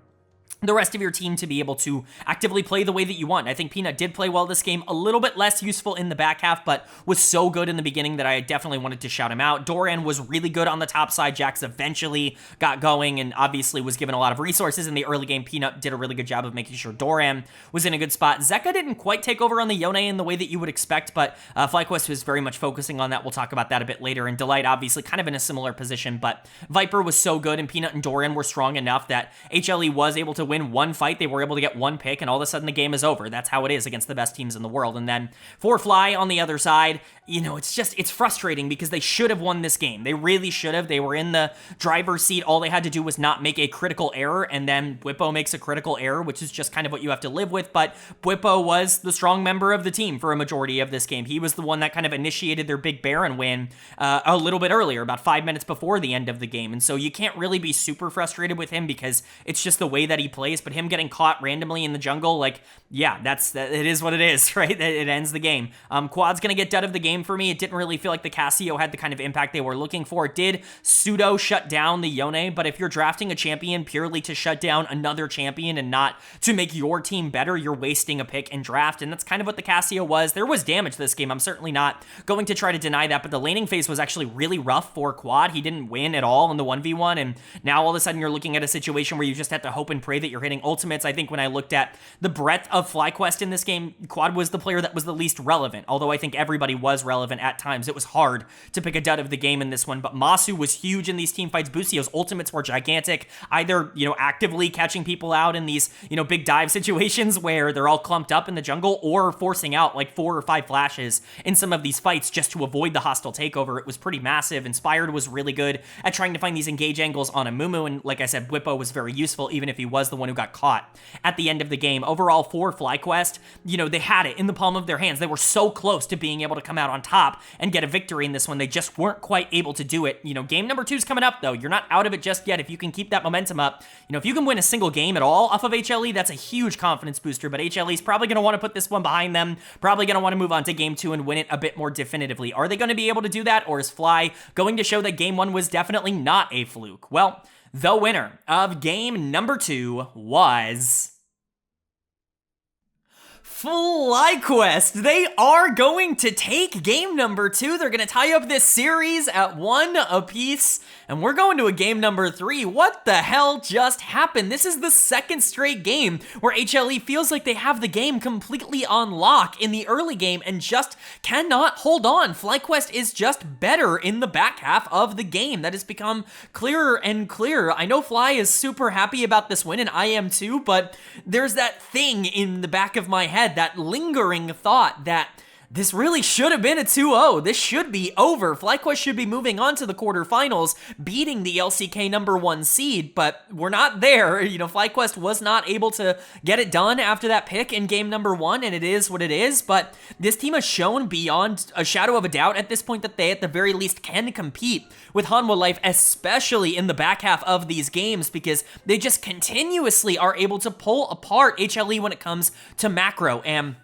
the rest of your team to be able to actively play the way that you want. I think Peanut did play well this game, a little bit less useful in the back half, but was so good in the beginning that I definitely wanted to shout him out. Doran was really good on the top side. Jax eventually got going and obviously was given a lot of resources in the early game. Peanut did a really good job of making sure Doran was in a good spot. Zeka didn't quite take over on the Yone in the way that you would expect, but FlyQuest was very much focusing on that. We'll talk about that a bit later. And Delight obviously kind of in a similar position, but Viper was so good and Peanut and Doran were strong enough that HLE was able to win one fight. They were able to get one pick, and all of a sudden the game is over. That's how it is against the best teams in the world. And then for Fly on the other side, you know, it's frustrating because they should have won this game. They really should have. They were in the driver's seat. All they had to do was not make a critical error, and then Bwipo makes a critical error, which is just kind of what you have to live with. But Bwipo was the strong member of the team for a majority of this game. He was the one that kind of initiated their big Baron win a little bit earlier, about 5 minutes before the end of the game. And so you can't really be super frustrated with him because it's just the way that he plays. But him getting caught randomly in the jungle, like, yeah, it is what it is, right? It ends the game. Quad's gonna get dud of the game for me. It didn't really feel like the Casio had the kind of impact they were looking for. It did pseudo shut down the Yone, but if you're drafting a champion purely to shut down another champion and not to make your team better, you're wasting a pick in draft, and that's kind of what the Casio was. There was damage this game. I'm certainly not going to try to deny that, but the laning phase was actually really rough for Quad. He didn't win at all in the 1v1, and now all of a sudden you're looking at a situation where you just have to hope and pray that you're hitting ultimates. I think when I looked at the breadth of FlyQuest in this game, Quad was the player that was the least relevant, although I think everybody was relevant at times. It was hard to pick a dud of the game in this one, but Masu was huge in these team fights. Busio's ultimates were gigantic, either, you know, actively catching people out in these, you know, big dive situations where they're all clumped up in the jungle, or forcing out like 4 or 5 flashes in some of these fights just to avoid the hostile takeover. It was pretty massive. Inspired was really good at trying to find these engage angles on a Mumu, and like I said, Bwipo was very useful, even if he was the one who got caught at the end of the game. Overall, for FlyQuest, you know, they had it in the palm of their hands. They were so close to being able to come out on top and get a victory in this one. They just weren't quite able to do it. You know, game number 2 is coming up, though. You're not out of it just yet. If you can keep that momentum up, you know, if you can win a single game at all off of HLE, that's a huge confidence booster, but HLE is probably going to want to put this one behind them, probably going to want to move on to game 2 and win it a bit more definitively. Are they going to be able to do that, or is Fly going to show that game 1 was definitely not a fluke? Well, the winner of game number 2 was FlyQuest. They are going to take game number 2. They're going to tie up this series at 1 apiece, and we're going to a game number 3. What the hell just happened? This is the second straight game where HLE feels like they have the game completely on lock in the early game and just cannot hold on. FlyQuest is just better in the back half of the game. That has become clearer and clearer. I know Fly is super happy about this win, and I am too, but there's that thing in the back of my head, that lingering thought that this really should have been a 2-0. This should be over. FlyQuest should be moving on to the quarterfinals, beating the LCK number 1 seed, but we're not there. You know, FlyQuest was not able to get it done after that pick in game number 1, and it is what it is, but this team has shown beyond a shadow of a doubt at this point that they, at the very least, can compete with Hanwha Life, especially in the back half of these games, because they just continuously are able to pull apart HLE when it comes to macro. And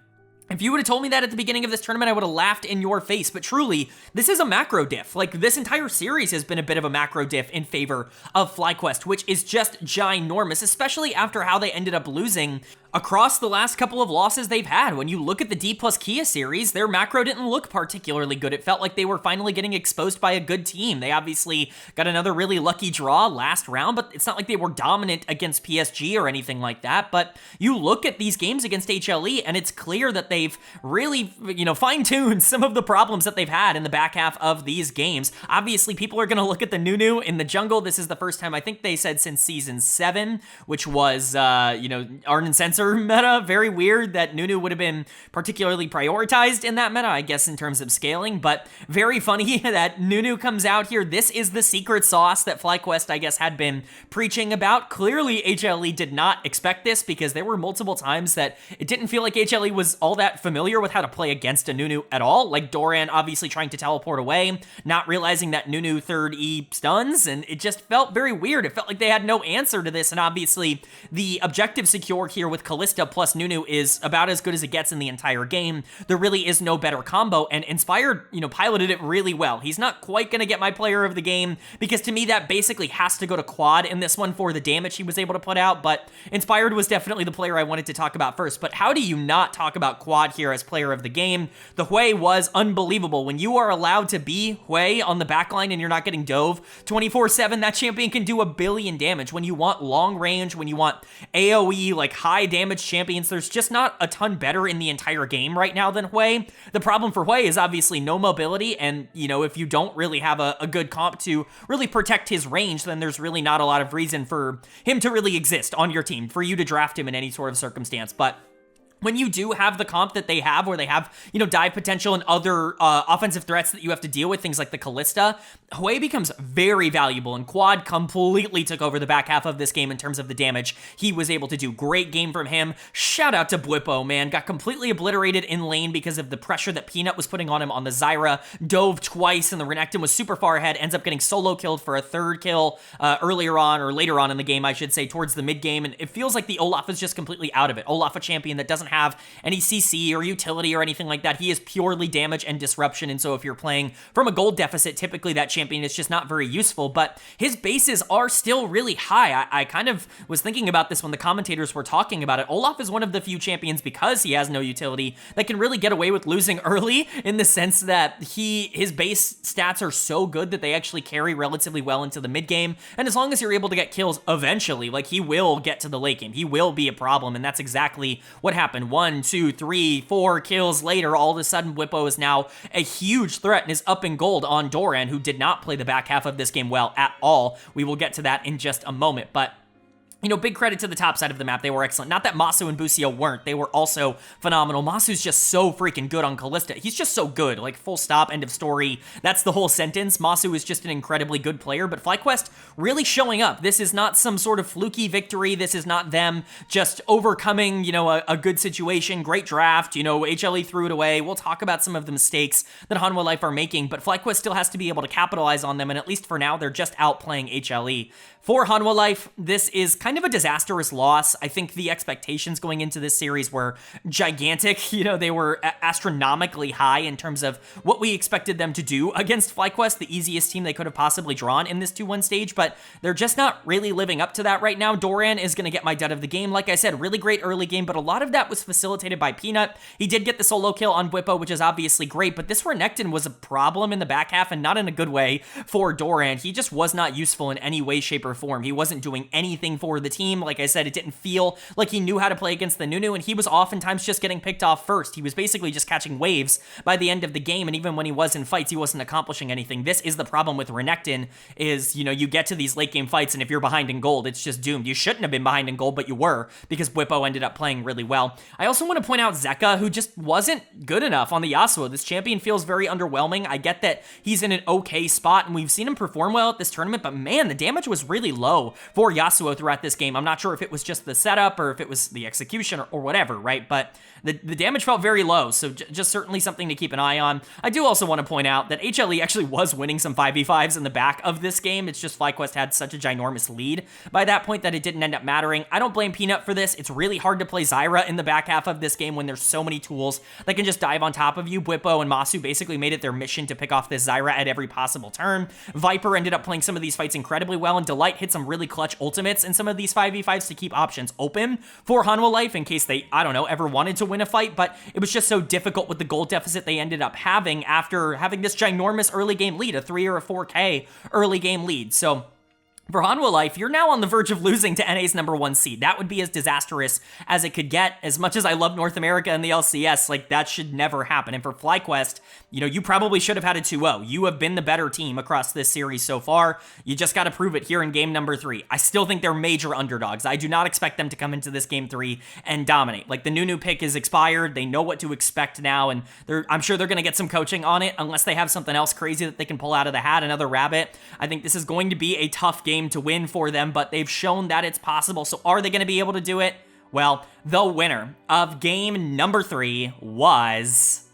if you would have told me that at the beginning of this tournament, I would have laughed in your face, but truly, this is a macro diff. Like, this entire series has been a bit of a macro diff in favor of FlyQuest, which is just ginormous, especially after how they ended up losing across the last couple of losses they've had. When you look at the Dplus KIA series, their macro didn't look particularly good. It felt like they were finally getting exposed by a good team. They obviously got another really lucky draw last round, but it's not like they were dominant against PSG or anything like that. But you look at these games against HLE, and it's clear that they've really, fine-tuned some of the problems that they've had in the back half of these games. Obviously, people are going to look at the Nunu in the jungle. This is the first time, I think they said, since Season 7, which was, Arden Sensor meta. Very weird that Nunu would have been particularly prioritized in that meta, I guess, in terms of scaling, but very funny that Nunu comes out here. This is the secret sauce that FlyQuest, I guess, had been preaching about. Clearly, HLE did not expect this because there were multiple times that it didn't feel like HLE was all that familiar with how to play against a Nunu at all, like Doran obviously trying to teleport away, not realizing that Nunu 3rd E stuns, and it just felt very weird. It felt like they had no answer to this, and obviously the objective secure here with Kalista plus Nunu is about as good as it gets in the entire game. There really is no better combo, and Inspired, piloted it really well. He's not quite going to get my player of the game, because to me that basically has to go to Quad in this one for the damage he was able to put out, but Inspired was definitely the player I wanted to talk about first. But how do you not talk about Quad here as player of the game? The Hui was unbelievable. When you are allowed to be Hui on the backline and you're not getting dove 24/7, that champion can do a billion damage. When you want long range, when you want AoE, like high damage champions, there's just not a ton better in the entire game right now than Hui. The problem for Hui is obviously no mobility, and, if you don't really have a good comp to really protect his range, then there's really not a lot of reason for him to really exist on your team, for you to draft him in any sort of circumstance. But when you do have the comp that they have, where they have, dive potential and other offensive threats that you have to deal with, things like the Kalista, Hui becomes very valuable, and Quad completely took over the back half of this game in terms of the damage he was able to do. Great game from him. Shout out to Bwipo, man. Got completely obliterated in lane because of the pressure that Peanut was putting on him on the Zyra. Dove twice, and the Renekton was super far ahead. Ends up getting solo killed for a 3rd kill earlier on, or later on in the game, I should say, towards the mid game, and it feels like the Olaf is just completely out of it. Olaf, a champion that doesn't have any CC or utility or anything like that. He is purely damage and disruption, and so if you're playing from a gold deficit, typically that champion is just not very useful, but his bases are still really high. I kind of was thinking about this when the commentators were talking about it. Olaf is one of the few champions, because he has no utility, that can really get away with losing early, in the sense that his base stats are so good that they actually carry relatively well into the mid game, and as long as you're able to get kills eventually, like, he will get to the late game. He will be a problem, and that's exactly what happened. 1, 2, 3, 4 kills later, all of a sudden Bwipo is now a huge threat and is up in gold on Doran, who did not play the back half of this game well at all. We will get to that in just a moment, but big credit to the top side of the map. They were excellent. Not that Masu and Busio weren't. They were also phenomenal. Masu's just so freaking good on Kalista. He's just so good. Like, full stop, end of story. That's the whole sentence. Masu is just an incredibly good player, but FlyQuest really showing up. This is not some sort of fluky victory. This is not them just overcoming, a good situation. Great draft. HLE threw it away. We'll talk about some of the mistakes that Hanwha Life are making, but FlyQuest still has to be able to capitalize on them, and at least for now, they're just outplaying HLE. For Hanwha Life, this is kind of a disastrous loss. I think the expectations going into this series were gigantic. They were astronomically high in terms of what we expected them to do against FlyQuest, the easiest team they could have possibly drawn in this 2-1 stage, but they're just not really living up to that right now. Doran is going to get my dud of the game. Like I said, really great early game, but a lot of that was facilitated by Peanut. He did get the solo kill on Bwipo, which is obviously great, but this Renekton was a problem in the back half, and not in a good way for Doran. He just was not useful in any way, shape, or form. He wasn't doing anything for the team. Like I said, it didn't feel like he knew how to play against the Nunu, and he was oftentimes just getting picked off first. He was basically just catching waves by the end of the game, and even when he was in fights, he wasn't accomplishing anything. This is the problem with Renekton, is, you get to these late game fights, and if you're behind in gold, it's just doomed. You shouldn't have been behind in gold, but you were, because Bwipo ended up playing really well. I also want to point out Zeka, who just wasn't good enough on the Yasuo. This champion feels very underwhelming. I get that he's in an okay spot, and we've seen him perform well at this tournament, but man, the damage was really low for Yasuo throughout this game. I'm not sure if it was just the setup or if it was the execution or whatever, right? But the damage felt very low, so just certainly something to keep an eye on. I do also want to point out that HLE actually was winning some 5v5s in the back of this game. It's just FlyQuest had such a ginormous lead by that point that it didn't end up mattering. I don't blame Peanut for this. It's really hard to play Zyra in the back half of this game when there's so many tools that can just dive on top of you. Bwipo and Masu basically made it their mission to pick off this Zyra at every possible turn. Viper ended up playing some of these fights incredibly well, and Delight hit some really clutch ultimates in some of these 5v5s to keep options open for Hanwha Life in case they, I don't know, ever wanted to win a fight, but it was just so difficult with the gold deficit they ended up having after having this ginormous early game lead, a 3 or a 4K early game lead. So for Hanwha Life, you're now on the verge of losing to NA's #1 seed. That would be as disastrous as it could get. As much as I love North America and the LCS, like, that should never happen. And for FlyQuest, you know, you probably should have had a 2-0. You have been the better team across this series so far. You just got to prove it here in game number 3. I still think they're major underdogs. I do not expect them to come into this game 3 and dominate. Like, the new pick is expired. They know what to expect now, and I'm sure they're going to get some coaching on it unless they have something else crazy that they can pull out of the hat, another rabbit. I think this is going to be a tough game to win for them, but they've shown that it's possible. So are they going to be able to do it? Well, the winner of game number 3 was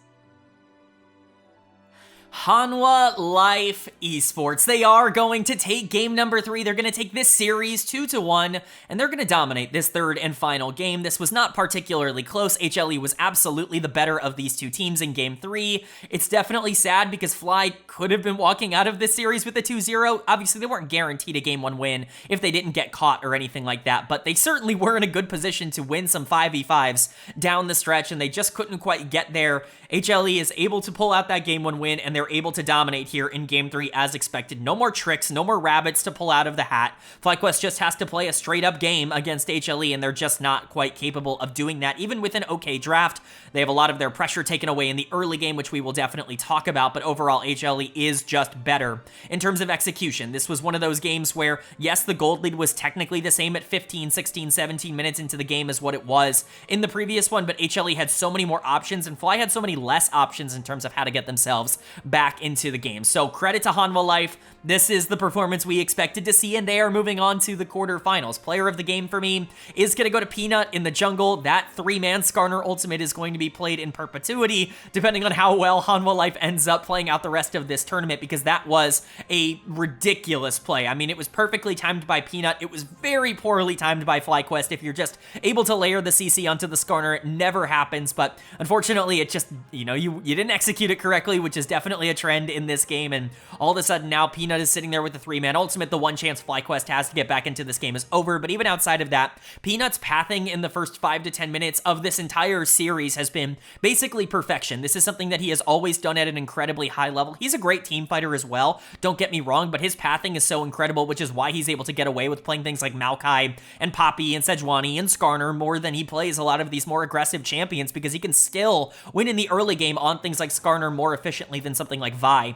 Hanwha Life Esports. They are going to take game number 3. They're going to take this series 2-1, and they're going to dominate this third and final game. This was not particularly close. HLE was absolutely the better of these two teams in game 3. It's definitely sad because Fly could have been walking out of this series with a 2-0. Obviously, they weren't guaranteed a game 1 win if they didn't get caught or anything like that, but they certainly were in a good position to win some 5v5s down the stretch, and they just couldn't quite get there. HLE is able to pull out that game 1 win, and they're able to dominate here in game 3 as expected. No more tricks, no more rabbits to pull out of the hat. FlyQuest just has to play a straight up game against HLE, and they're just not quite capable of doing that. Even with an okay draft, they have a lot of their pressure taken away in the early game, which we will definitely talk about, but overall HLE is just better in terms of execution. This was one of those games where, yes, the gold lead was technically the same at 15, 16, 17 minutes into the game as what it was in the previous one, but HLE had so many more options, and Fly had so many less options in terms of how to get themselves back into the game. So credit to Hanwha Life. This is the performance we expected to see, and they are moving on to the quarterfinals. Player of the game for me is going to go to Peanut in the jungle. That 3-man Skarner ultimate is going to be played in perpetuity, depending on how well Hanwha Life ends up playing out the rest of this tournament, because that was a ridiculous play. I mean, it was perfectly timed by Peanut. It was very poorly timed by FlyQuest. If you're just able to layer the CC onto the Skarner, it never happens, but unfortunately, it just, you know, you didn't execute it correctly, which is definitely a trend in this game, and all of a sudden now Peanut is sitting there with the 3-man ultimate. The one chance FlyQuest has to get back into this game is over, but even outside of that, Peanut's pathing in the first 5 to 10 minutes of this entire series has been basically perfection. This is something that he has always done at an incredibly high level. He's a great team fighter as well, don't get me wrong, but his pathing is so incredible, which is why he's able to get away with playing things like Maokai and Poppy and Sejuani and Skarner more than he plays a lot of these more aggressive champions, because he can still win in the early game on things like Skarner more efficiently than something like Vi.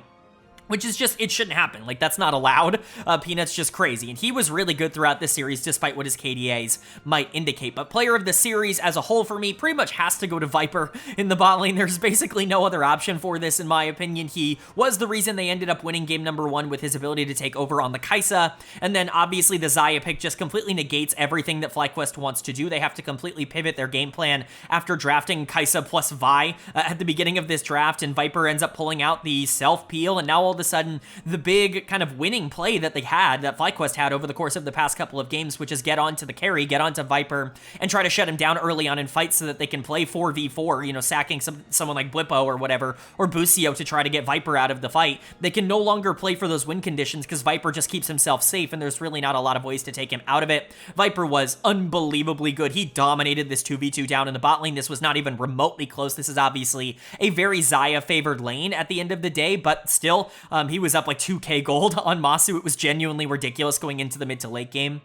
Which is just, it shouldn't happen. Like, that's not allowed. Peanut's just crazy. And he was really good throughout this series, despite what his KDAs might indicate. But player of the series as a whole for me pretty much has to go to Viper in the bot lane. There's basically no other option for this, in my opinion. He was the reason they ended up winning game number 1 with his ability to take over on the Kai'Sa. And then, obviously, the Xayah pick just completely negates everything that FlyQuest wants to do. They have to completely pivot their game plan after drafting Kai'Sa plus Vi at the beginning of this draft. And Viper ends up pulling out the self-peel, and now all of a sudden, the big kind of winning play that they had, that FlyQuest had over the course of the past couple of games, which is get onto the carry, get onto Viper, and try to shut him down early on in fights so that they can play 4v4, you know, sacking someone like Blippo or whatever, or Busio to try to get Viper out of the fight. They can no longer play for those win conditions because Viper just keeps himself safe, and there's really not a lot of ways to take him out of it. Viper was unbelievably good. He dominated this 2v2 down in the bot lane. This was not even remotely close. This is obviously a very Xayah-favored lane at the end of the day, but still, he was up like 2k gold on Masu. It was genuinely ridiculous going into the mid to late game.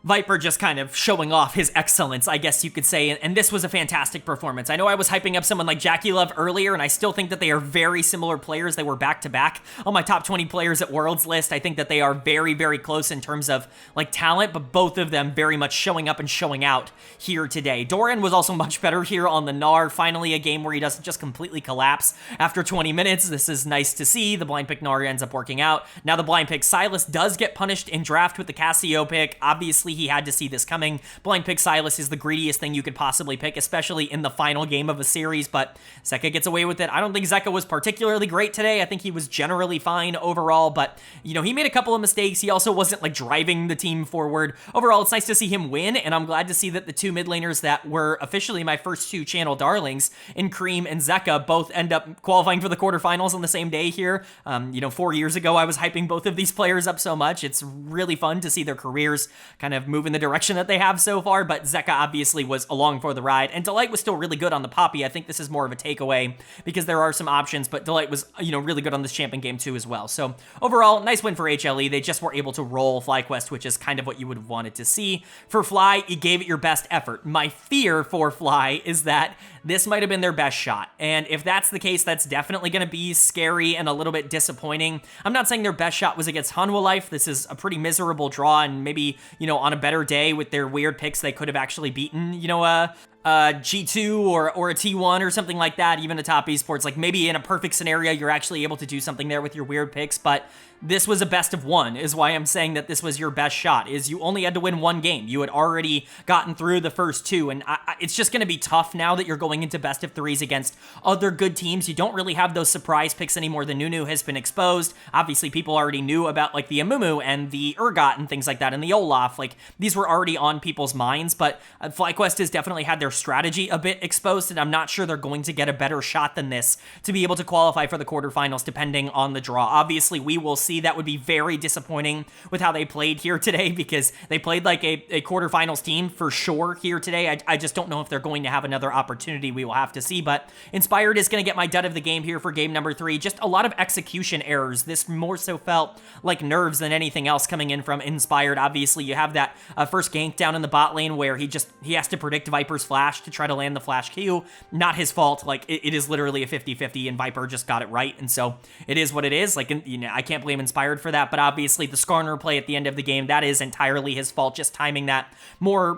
Viper just kind of showing off his excellence, I guess you could say, and this was a fantastic performance. I know I was hyping up someone like Jackie Love earlier, and I still think that they are very similar players. They were back-to-back on my top 20 players at Worlds list. I think that they are very, very close in terms of, like, talent, but both of them very much showing up and showing out here today. Doran was also much better here on the Gnar. Finally, a game where he doesn't just completely collapse after 20 minutes. This is nice to see. The blind pick Gnar ends up working out. Now the blind pick Sylas does get punished in draft with the Cassio pick. Obviously, he had to see this coming. Blind pick Sylas is the greediest thing you could possibly pick, especially in the final game of a series, but Zeka gets away with it. I don't think Zeka was particularly great today. I think he was generally fine overall, but, you know, he made a couple of mistakes. He also wasn't, like, driving the team forward. Overall, it's nice to see him win, and I'm glad to see that the two mid laners that were officially my first two channel darlings in Cream and Zeka both end up qualifying for the quarterfinals on the same day here. You know, 4 years ago, I was hyping both of these players up so much. It's really fun to see their careers kind of of move in the direction that they have so far, but Zeka obviously was along for the ride, and Delight was still really good on the Poppy. I think this is more of a takeaway because there are some options, but Delight was, really good on this champion game too as well. So overall, nice win for HLE. They just were able to roll FlyQuest, which is kind of what you would have wanted to see. For Fly, you gave it your best effort. My fear for Fly is that this might have been their best shot, and if that's the case, that's definitely going to be scary and a little bit disappointing. I'm not saying their best shot was against Hanwha Life. This is a pretty miserable draw, and maybe, on a better day with their weird picks, they could have actually beaten, G2 or a T1 or something like that, even a top esports. Like maybe in a perfect scenario, you're actually able to do something there with your weird picks, but this was a best of one is why I'm saying that this was your best shot, is you only had to win one game. You had already gotten through the first two, and it's just going to be tough now that you're going into best of threes against other good teams. You don't really have those surprise picks anymore. The Nunu has been exposed. Obviously, people already knew about like the Amumu and the Urgot and things like that, and the Olaf. Like these were already on people's minds, but FlyQuest has definitely had their strategy a bit exposed, and I'm not sure they're going to get a better shot than this to be able to qualify for the quarterfinals depending on the draw. Obviously, we will see. That would be very disappointing with how they played here today, because they played like a quarterfinals team for sure here today. I just don't know if they're going to have another opportunity. We will have to see, but Inspired is going to get my dud of the game here for game number 3. Just a lot of execution errors. This more so felt like nerves than anything else coming in from Inspired. Obviously, you have that first gank down in the bot lane where he has to predict Viper's flash to try to land the flash Q. Not his fault. Like it is literally a 50-50, and Viper just got it right, and so it is what it is. Like, I can't blame Inspired for that, but obviously the Skarner play at the end of the game, that is entirely his fault. Just timing that more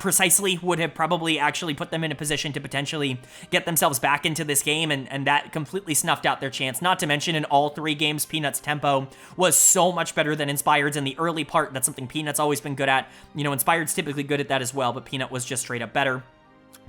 precisely would have probably actually put them in a position to potentially get themselves back into this game, and that completely snuffed out their chance. Not to mention, in all 3 games, Peanut's tempo was so much better than Inspired's in the early part. That's something Peanut's always been good at. Inspired's typically good at that as well, but Peanut was just straight up better.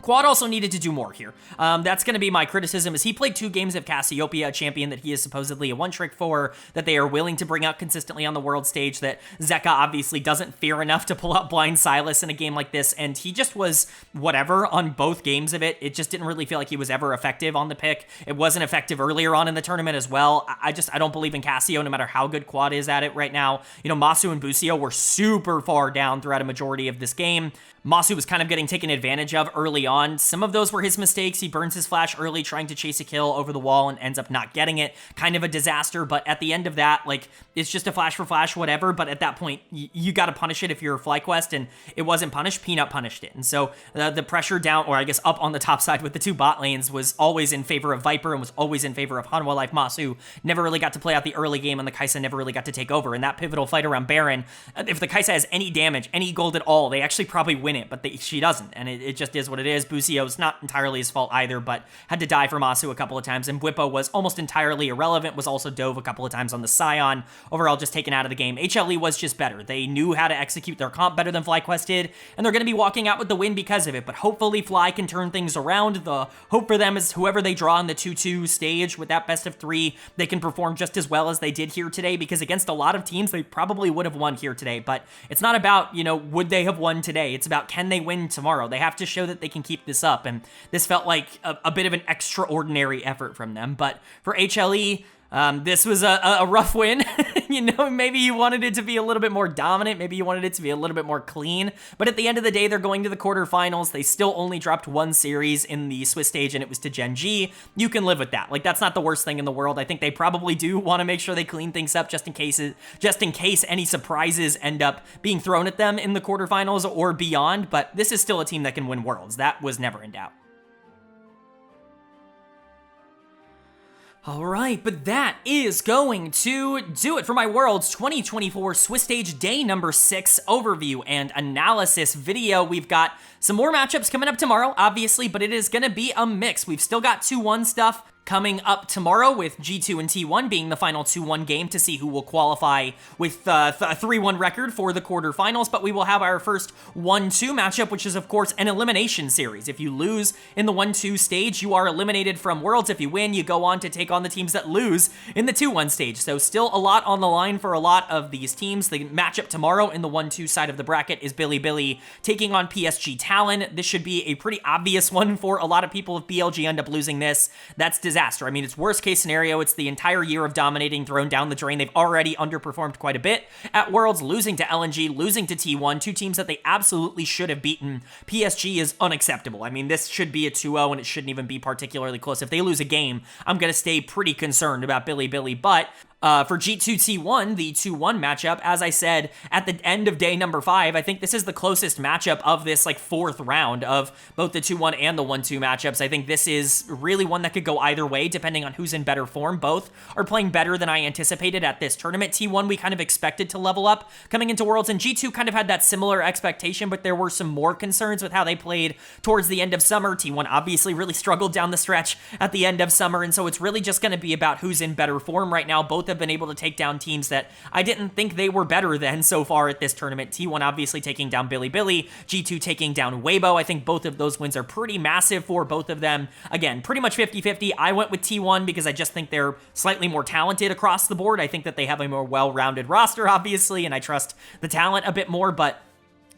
Quad also needed to do more here. That's going to be my criticism, is he played 2 games of Cassiopeia, a champion that he is supposedly a one-trick for, that they are willing to bring out consistently on the world stage, that Zeka obviously doesn't fear enough to pull out Blind Silas in a game like this, and he just was whatever on both games of it. It just didn't really feel like he was ever effective on the pick. It wasn't effective earlier on in the tournament as well. I don't believe in Cassio, no matter how good Quad is at it right now. Masu and Busio were super far down throughout a majority of this game. Masu was kind of getting taken advantage of early on. Some of those were his mistakes. He burns his flash early trying to chase a kill over the wall and ends up not getting it. Kind of a disaster, but at the end of that, like, it's just a flash for flash, whatever, but at that point, you got to punish it if you're a FlyQuest, and it wasn't punished. Peanut punished it, and so the pressure down, or I guess up on the top side with the 2 bot lanes, was always in favor of Viper and was always in favor of Hanwha Life. Masu never really got to play out the early game, and the Kai'Sa never really got to take over. In that pivotal fight around Baron, if the Kai'Sa has any damage, any gold at all, they actually probably win it, but she doesn't, and it just is what it is. Busio's not entirely his fault either, but had to die for Masu a couple of times, and Bwipo was almost entirely irrelevant, was also dove a couple of times on the Scion. Overall, just taken out of the game. HLE was just better. They knew how to execute their comp better than FlyQuest did, and they're going to be walking out with the win because of it, but hopefully Fly can turn things around. The hope for them is whoever they draw in the 2-2 stage with that best of 3, they can perform just as well as they did here today, because against a lot of teams, they probably would have won here today, but it's not about, would they have won today? It's about, can they win tomorrow? They have to show that they can keep this up, and this felt like a bit of an extraordinary effort from them. But for HLE, this was a rough win. Maybe you wanted it to be a little bit more dominant. Maybe you wanted it to be a little bit more clean. But at the end of the day, they're going to the quarterfinals. They still only dropped 1 series in the Swiss stage, and it was to Gen G. You can live with that. Like, that's not the worst thing in the world. I think they probably do want to make sure they clean things up just in case any surprises end up being thrown at them in the quarterfinals or beyond. But this is still a team that can win Worlds. That was never in doubt. All right, but that is going to do it for my Worlds 2024 Swiss Stage Day number 6 overview and analysis video. We've got some more matchups coming up tomorrow, obviously, but it is going to be a mix. We've still got 2-1 stuff coming up tomorrow, with G2 and T1 being the final 2-1 game to see who will qualify with a 3-1 record for the quarterfinals, but we will have our first 1-2 matchup, which is, of course, an elimination series. If you lose in the 1-2 stage, you are eliminated from Worlds. If you win, you go on to take on the teams that lose in the 2-1 stage. So still a lot on the line for a lot of these teams. The matchup tomorrow in the 1-2 side of the bracket is Bilibili taking on PSG Talon. This should be a pretty obvious one for a lot of people if BLG end up losing this. That's disaster disaster. I mean, it's worst case scenario. It's the entire year of dominating thrown down the drain. They've already underperformed quite a bit at Worlds, losing to LNG, losing to T1, two teams that they absolutely should have beaten. PSG is unacceptable. I mean, this should be a 2-0, and it shouldn't even be particularly close. If they lose a game, I'm going to stay pretty concerned about Billy, but for G2-T1, the 2-1 matchup, as I said, at the end of day number 5, I think this is the closest matchup of this, like, 4th round of both the 2-1 and the 1-2 matchups. I think this is really one that could go either way, depending on who's in better form. Both are playing better than I anticipated at this tournament. T1, we kind of expected to level up coming into Worlds, and G2 kind of had that similar expectation, but there were some more concerns with how they played towards the end of summer. T1 obviously really struggled down the stretch at the end of summer, and so it's really just going to be about who's in better form right now. Both have been able to take down teams that I didn't think they were better than so far at this tournament. T1 obviously taking down Billy, G2 taking down Weibo. I think both of those wins are pretty massive for both of them. Again, pretty much 50-50. I went with T1 because I just think they're slightly more talented across the board. I think that they have a more well-rounded roster, obviously, and I trust the talent a bit more, but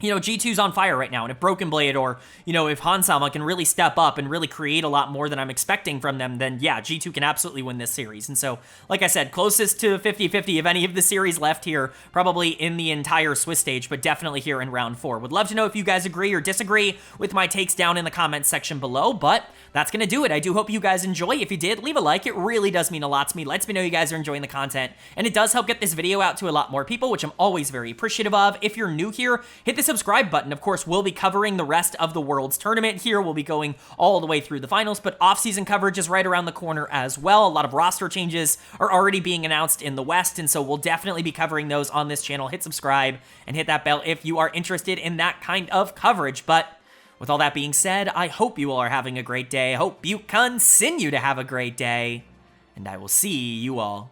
you know, G2's on fire right now, and if Broken Blade or, you know, if Hanwha can really step up and really create a lot more than I'm expecting from them, then yeah, G2 can absolutely win this series. And so, like I said, closest to 50-50 of any of the series left here, probably in the entire Swiss stage, but definitely here in round 4. Would love to know if you guys agree or disagree with my takes down in the comments section below, but that's going to do it. I do hope you guys enjoy. If you did, leave a like. It really does mean a lot to me. Lets me know you guys are enjoying the content, and it does help get this video out to a lot more people, which I'm always very appreciative of. If you're new here, hit the subscribe button. Of course, we'll be covering the rest of the Worlds tournament here. We'll be going all the way through the finals, but off-season coverage is right around the corner as well. A lot of roster changes are already being announced in the West, and so we'll definitely be covering those on this channel. Hit subscribe and hit that bell if you are interested in that kind of coverage. But with all that being said, I hope you all are having a great day. I hope you continue to have a great day, and I will see you all